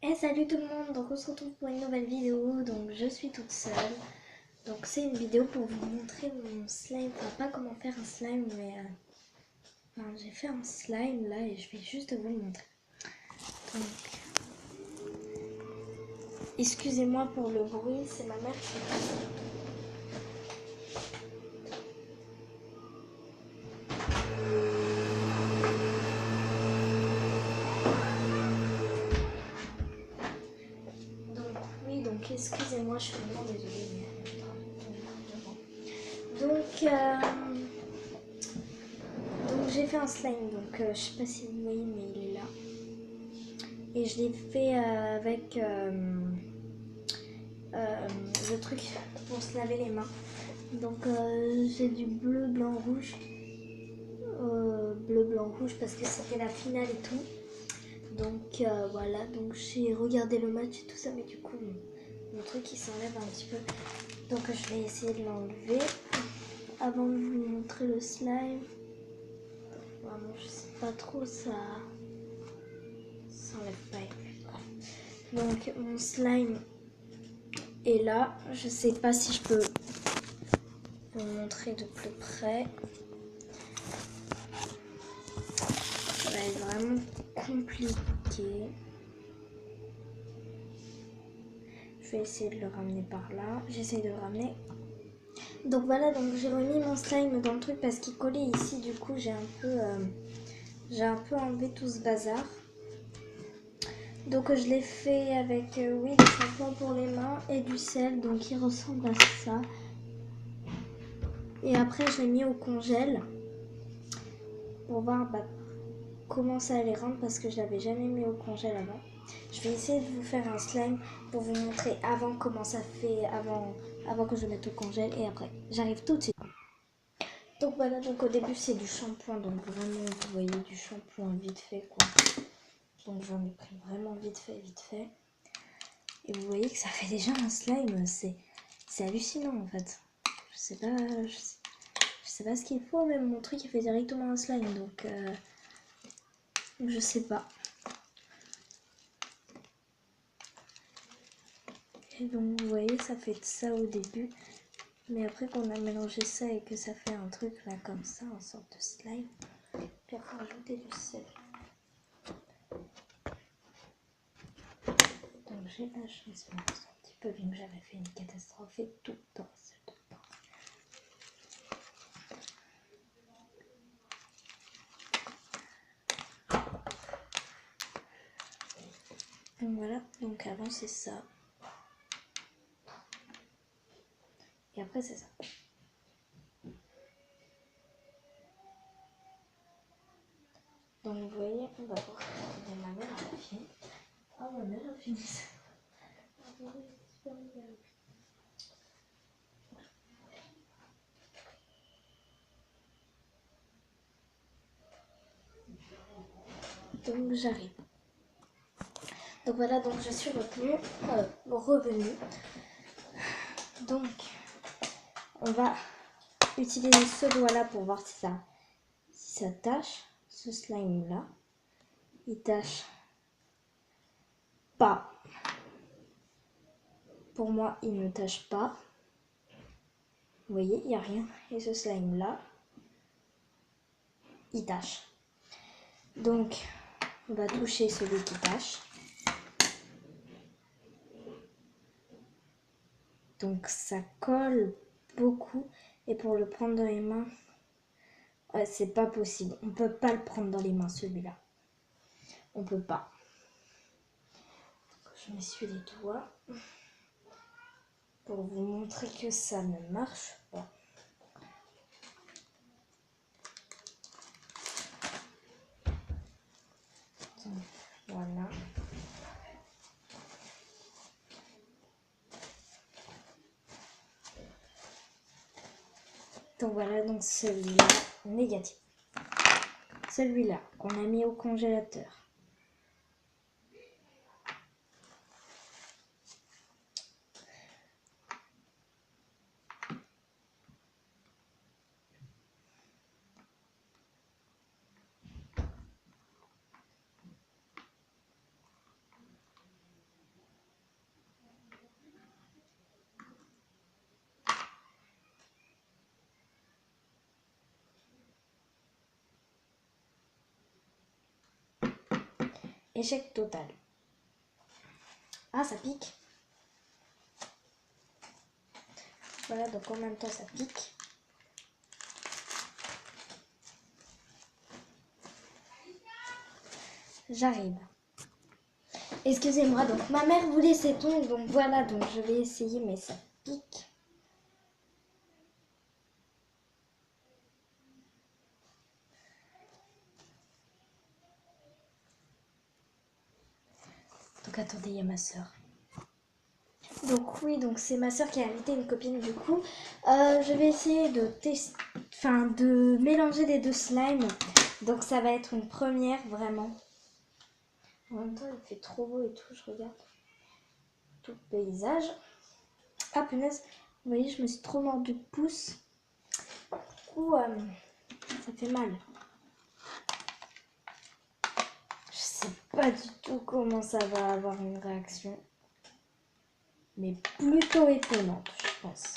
Et salut tout le monde, donc on se retrouve pour une nouvelle vidéo, donc je suis toute seule. Donc c'est une vidéo pour vous montrer mon slime, enfin pas comment faire un slime, mais enfin, j'ai fait un slime là et je vais juste vous le montrer. Donc, excusez-moi pour le bruit, c'est ma mère qui passe. Donc oui, donc excusez-moi, je suis vraiment désolée. Donc j'ai fait un slime, donc je sais pas si vous voyez, mais il est là. Et je l'ai fait avec le truc pour se laver les mains. Donc j'ai du bleu, blanc, rouge. Bleu, blanc, rouge parce que c'était la finale et tout. Donc voilà, donc j'ai regardé le match et tout ça, mais du coup mon truc il s'enlève un petit peu. Donc je vais essayer de l'enlever. Avant de vous montrer le slime, vraiment je sais pas trop, ça s'enlève pas. Donc mon slime est là. Je sais pas si je peux vous montrer de plus près. Ça va être vraiment compliqué. Je vais essayer de le ramener par là. J'essaie de le ramener. Donc voilà, donc j'ai remis mon slime dans le truc parce qu'il collait ici. Du coup, j'ai un peu enlevé tout ce bazar. Donc je l'ai fait avec oui, du shampoing pour les mains et du sel. Donc il ressemble à ça. Et après, je l'ai mis au congèle pour voir comment ça allait rendre parce que je l'avais jamais mis au congèle avant. Je vais essayer de vous faire un slime pour vous montrer avant comment ça fait, avant que je le mette au congèle et après. J'arrive tout de suite. Donc voilà, donc au début c'est du shampoing, donc vraiment vous voyez du shampoing vite fait quoi. Donc j'en ai pris vraiment vite fait. Et vous voyez que ça fait déjà un slime, c'est hallucinant en fait. Je sais pas ce qu'il faut, même mon truc il fait directement un slime, donc je sais pas. Et donc vous voyez ça fait ça au début. Mais après qu'on a mélangé ça et que ça fait un truc là comme ça, en sorte de slime, puis après rajouter du sel. Donc j'ai lâché ce morceau un petit peu vu que j'avais fait une catastrophe et tout dans la salle de bain. Donc voilà, donc avant c'est ça. Et après c'est ça. Donc vous voyez, on va voir. Ma mère elle a fini. Ah ma mère a fini ça. Donc j'arrive. Donc voilà, donc je suis revenue. Donc on va utiliser ce doigt là pour voir si ça tâche. Ce slime là, il tâche pas. Pour moi, il ne tâche pas. Vous voyez, il n'y a rien. Et ce slime là, il tâche. Donc, on va toucher celui qui tâche. Donc, ça colle beaucoup. Et pour le prendre dans les mains, c'est pas possible. On peut pas le prendre dans les mains, celui-là. On peut pas. Je m'essuie les doigts pour vous montrer que ça ne marche pas. Donc, voilà. Donc voilà, donc celui-là, négatif. Celui-là, qu'on a mis au congélateur. Échec total. Ah, ça pique. Voilà, donc en même temps ça pique. J'arrive. Excusez-moi, donc ma mère voulait ses ongles, donc voilà, donc je vais essayer, mais ça pique. Donc attendez, il y a ma soeur. Donc oui, donc c'est ma soeur qui a invité une copine du coup. Je vais essayer de tester, enfin de mélanger les deux slimes. Donc ça va être une première vraiment. En même temps, il fait trop beau et tout, je regarde tout le paysage. Ah punaise, vous voyez, je me suis trop mordu le pouce. Du coup, ça fait mal. Je sais pas du tout comment ça va avoir une réaction. Mais plutôt étonnante, je pense.